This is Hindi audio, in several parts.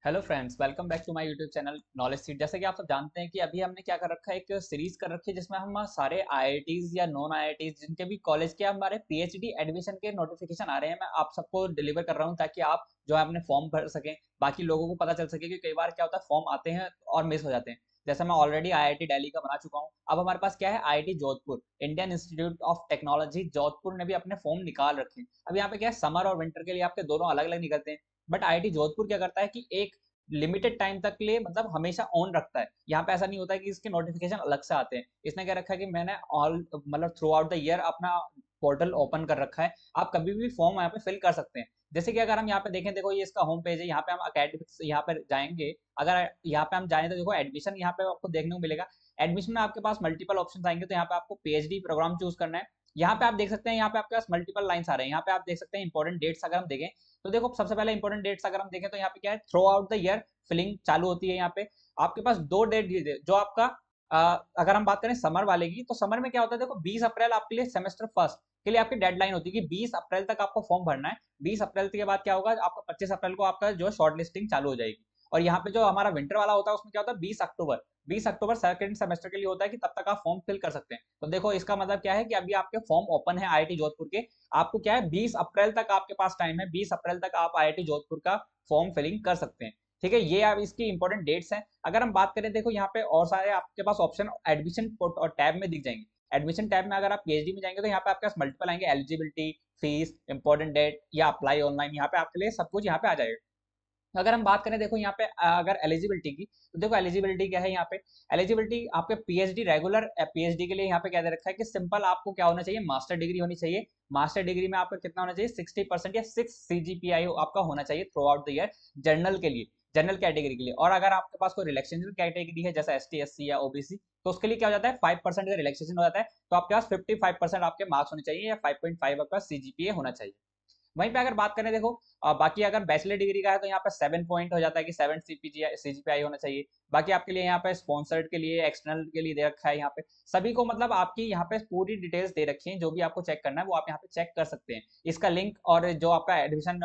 Hello friends, welcome back to my YouTube channel knowledge seat. जैसे कि आप सब जानते हैं कि अभी हमने क्या कर रखा है, एक सीरीज कर रखी है जिसमें हम सारे आईआईटीज या नॉन आईआईटीज जिनके भी कॉलेज के हमारे पीएचडी एडमिशन के नोटिफिकेशन आ रहे हैं, मैं आप सबको डिलीवर कर रहा हूं ताकि आप जो है अपने फॉर्म भर सकें, बाकी लोगों को पता चल सके। कि कई बार क्या होता है, फॉर्म आते हैं और मिस हो जाते हैं। जैसे मैं ऑलरेडी आईआईटी दिल्ली का बना चुका हूँ, अब हमारे पास क्या है, IIT Jodhpur, Indian institute of technology Jodhpur ने भी अपने फॉर्म निकाल रखे हैं। अब यहाँ पे क्या है, समर और विंटर के लिए आपके दोनों अलग अलग निकलते हैं। बट आईआईटी जोधपुर क्या करता है कि एक लिमिटेड टाइम तक के लिए मतलब हमेशा ऑन रखता है। यहाँ पे ऐसा नहीं होता है कि इसके नोटिफिकेशन अलग से आते हैं। इसने क्या रखा है कि मैंने ऑल मतलब थ्रू आउट द ईयर अपना पोर्टल ओपन कर रखा है। आप कभी भी फॉर्म यहाँ पे फिल कर सकते हैं। जैसे कि अगर हम यहाँ पे देखें, देखो ये इसका होम पेज है, यहाँ पे हम अकेडमिक्स यहाँ पे जाएंगे। अगर यहाँ पे हम जाएं तो देखो एडमिशन यहाँ पे आपको देखने को मिलेगा। एडमिशन में आपके पास मल्टीपल ऑप्शन आएंगे, तो यहाँ पे आपको पीएचडी प्रोग्राम चूज करना है। यहाँ पे आप देख सकते हैं, यहाँ पे आपके पास मल्टीपल लाइन्स आ रहे हैं। यहाँ पे आप देख सकते हैं इंपॉर्टेंट डेट्स। अगर हम देखें तो देखो सबसे पहले इंपॉर्टेंट डेट्स अगर हम देखें तो यहाँ पे क्या है, throughout the year filling चालू होती है। यहाँ पे आपके पास दो डेट दिए थे जो आपका अगर हम बात करें समर वाले की, तो समर में क्या होता है, देखो 20 अप्रैल आपके लिए सेमेस्टर फर्स्ट के लिए आपकी डेडलाइन होती है कि 20 अप्रैल तक आपको फॉर्म भरना है। 20 अप्रैल के बाद क्या होगा, आपका 25 अप्रैल को आपका जो शॉर्ट लिस्टिंग चालू हो जाएगी। और यहाँ पे जो हमारा विंटर वाला होता है उसमें क्या होता है, 20 अक्टूबर सेकंड सेमेस्टर के लिए होता है कि तब तक आप फॉर्म फिल कर सकते हैं। तो देखो इसका मतलब क्या है कि अभी आपके फॉर्म ओपन है आईआईटी जोधपुर के। आपको क्या है, 20 अप्रैल तक आपके पास टाइम है। 20 अप्रैल तक आप आईआईटी जोधपुर का फॉर्म फिलिंग कर सकते हैं। ठीक है, ये आप इसकी इंपॉर्टेंट डेट्स हैं। अगर हम बात करें, देखो यहाँ पे और सारे आपके पास ऑप्शन एडमिशन और टैब में दिख जाएंगे। एडमिशन टैब में अगर आप पीएचडी में जाएंगे तो यहाँ पे आपके पास मल्टीपल आएंगे, एलिजिबिलिटी, फीस, इंपॉर्टेंट डेट या अप्लाई ऑनलाइन। यहाँ पे आपके लिए सब कुछ यहाँ पे आ जाएगा। अगर हम बात करें, देखो यहाँ पे अगर एलिजिबिलिटी की, तो देखो एलिजिबिलिटी क्या है यहाँ पे। एलिजिबिलिटी आपके पीएचडी रेगुलर पीएचडी के लिए यहाँ पे क्या दे रखा है कि सिंपल आपको क्या होना चाहिए, मास्टर डिग्री होनी चाहिए। मास्टर डिग्री में आपका कितना होना चाहिए, 60% या 6 CGPI आपका होना चाहिए through out the year. Journal के लिए, जनरल कैटेगरी के लिए। और अगर आपके पास कोई रिलैक्सेशन कैटेगरी है जैसे एसटी एससी या ओबीसी, तो उसके लिए क्या हो जाता है, 5% का रिलैक्सेशन हो जाता है। तो आपके पास 55% आपके मार्क्स होने चाहिए या 5.5 आपका सीजीपीए होना चाहिए। वहीं पे अगर बात करें, देखो बाकी अगर बैचलर डिग्री का है तो यहाँ पे 7 पॉइंट हो जाता है कि 7 सीजीपीआई होना चाहिए। बाकी आपके लिए यहाँ पे स्पॉन्सर्ड के लिए, एक्सटर्नल के लिए दे रखा है। यहाँ पे सभी को मतलब आपकी यहाँ पे पूरी डिटेल्स दे रखी है। जो भी आपको चेक करना है वो आप यहाँ पे चेक कर सकते हैं। इसका लिंक और जो आपका एडमिशन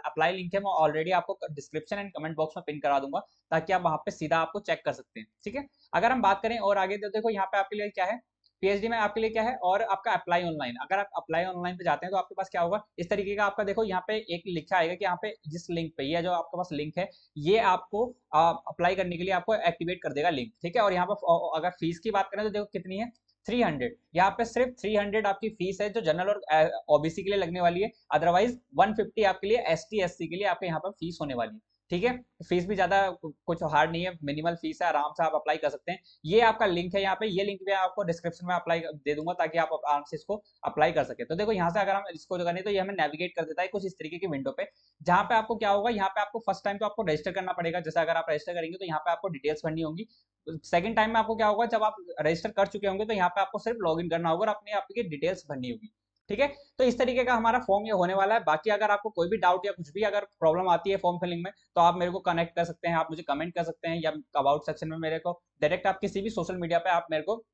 अप्लाई लिंक है मैं ऑलरेडी आपको डिस्क्रिप्शन एंड कमेंट बॉक्स में पिन करा दूंगा, ताकि आप वहाँ पे सीधा आपको चेक कर सकते हैं। ठीक है, अगर हम बात करें और आगे, तो देखो यहाँ पे आपके लिए क्या है, पीएचडी में आपके लिए क्या है, और आपका अप्लाई ऑनलाइन। अगर आप अप्लाई ऑनलाइन पे जाते हैं तो आपके पास क्या होगा, इस तरीके का आपका देखो यहाँ पे एक लिखा आएगा कि यहाँ पे जिस लिंक पे, ये जो आपके पास लिंक है, ये आपको अप्लाई करने के लिए आपको एक्टिवेट कर देगा लिंक। ठीक है, और यहाँ पे अगर फीस की बात करें तो देखो कितनी है, 300। यहाँ पे सिर्फ 300 आपकी फीस है जो जनरल और ओबीसी के लिए लगने वाली है। अदरवाइज 150 आपके लिए एसटी एससी के लिए आपके यहाँ पर फीस होने वाली है। ठीक है, फीस भी ज्यादा कुछ हार्ड नहीं है, मिनिमल फीस है, आराम से आप अप्लाई कर सकते हैं। ये आपका लिंक है यहाँ पे, ये लिंक भी आपको डिस्क्रिप्शन में अप्लाई दे दूंगा ताकि आप आराम से इसको अप्लाई कर सके। तो देखो यहाँ से अगर हम इसको जो करें तो ये हमें नेविगेट कर देता है कुछ इस तरीके की विंडो पे, जहाँ पे आपको क्या होगा, यहाँ पे आपको फर्स्ट टाइम तो आपको रजिस्टर करना पड़ेगा। जैसे अगर आप रजिस्टर करेंगे तो यहाँ पे आपको डिटेल्स भरनी होंगी। सेकंड टाइम में आपको क्या होगा, जब आप रजिस्टर कर चुके होंगे तो यहाँ पे आपको सिर्फ लॉग इन करना होगा और अपने आपकी डिटेल्स भरनी होगी। ठीक है, तो इस तरीके का हमारा फॉर्म ये होने वाला है। बाकी अगर आपको कोई भी डाउट या कुछ भी अगर प्रॉब्लम आती है फॉर्म फिलिंग में, तो आप मेरे को कनेक्ट कर सकते हैं, आप मुझे कमेंट कर सकते हैं, या अबाउट सेक्शन में मेरे को डायरेक्ट आप किसी भी सोशल मीडिया पे आप मेरे को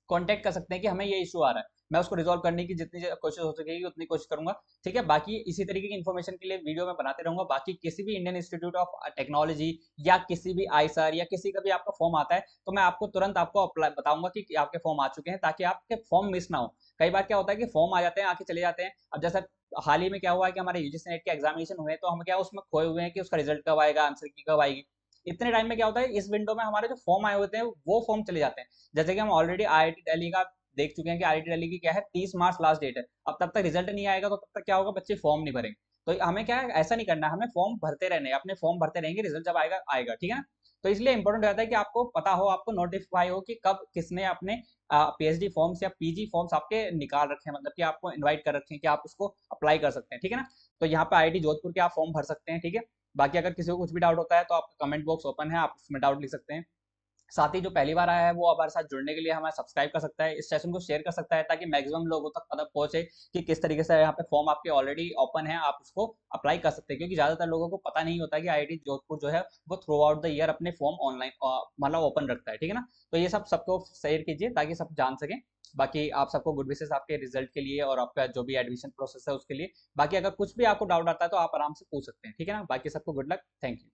कांटेक्ट कर सकते हैं कि हमें ये इशू आ रहा है। मैं उसको रिजॉल्व करने की जितनी कोशिश हो सकेगी उतनी कोशिश करूंगा। ठीक है, बाकी इसी तरीके की इन्फॉर्मेशन के लिए वीडियो में बनाते रहूंगा। बाकी किसी भी इंडियन इंस्टीट्यूट ऑफ टेक्नोलॉजी या किसी भी आईसर या किसी का भी आपका फॉर्म आता है तो मैं आपको तुरंत आपको अप्लाई बताऊंगा कि आपके फॉर्म आ चुके हैं, ताकि आपके फॉर्म मिस ना हो। कई बार क्या होता है कि फॉर्म आ जाते हैं, आके चले जाते हैं। अब जैसे हाल ही में क्या हुआ है कि हमारे यूजीसी नेट के एग्जामिनेशन हुए, तो हम क्या उसमें खोए हुए हैं कि उसका रिजल्ट कब आएगा, आंसर की कब आएगी। इतने टाइम में क्या होता है, इस विंडो में हमारे जो फॉर्म आए होते हैं वो फॉर्म चले जाते हैं। जैसे कि हम ऑलरेडी आईआईटी दिल्ली का देख चुके हैं कि आईआईटी दिल्ली की क्या है, 30 मार्च लास्ट डेट है। अब तब तक रिजल्ट नहीं आएगा तो तब तक क्या होगा, बच्चे फॉर्म नहीं भरेंगे। तो हमें क्या है, ऐसा नहीं करना है, हमें फॉर्म भरते रहने, अपने फॉर्म भरते रहेंगे, रिजल्ट जब आएगा आएगा। ठीक है ना, तो इसलिए इंपॉर्टेंट रहता है कि आपको पता हो, आपको नोटिफाई हो कि कब किसने अपने पीएचडी फॉर्म्स या पीजी फॉर्म्स आपके निकाल रखे हैं, मतलब कि आपको इनवाइट कर रखे हैं कि आप उसको अप्लाई कर सकते हैं। ठीक है ना, तो यहाँ पे आईआईटी जोधपुर के आप फॉर्म भर सकते हैं। ठीक है, बाकी अगर किसी को कुछ भी डाउट होता है तो आपका कमेंट बॉक्स ओपन है, आप उसमें डाउट लिख सकते हैं। साथ ही जो पहली बार आया है वो हमारे साथ जुड़ने के लिए हमें सब्सक्राइब कर सकता है, इस सेशन को शेयर कर सकता है, ताकि मैक्सिमम लोगों तक पता पहुंचे कि किस तरीके से यहाँ पे फॉर्म आपके ऑलरेडी ओपन है, आप उसको अप्लाई कर सकते हैं। क्योंकि ज्यादातर लोगों को पता नहीं होता कि आईआईटी जोधपुर जो है वो थ्रू आउट द ईयर अपने फॉर्म ऑनलाइन मतलब ओपन रखता है। ठीक है ना, तो ये सब सबको शेयर कीजिए ताकि सब जान सकें। बाकी आप सबको गुड विशेस आपके रिजल्ट के लिए और आपका जो भी एडमिशन प्रोसेस है उसके लिए। बाकी अगर कुछ भी आपको डाउट आता है तो आप आराम से पूछ सकते हैं। ठीक है ना, बाकी सबको गुड लक, थैंक यू।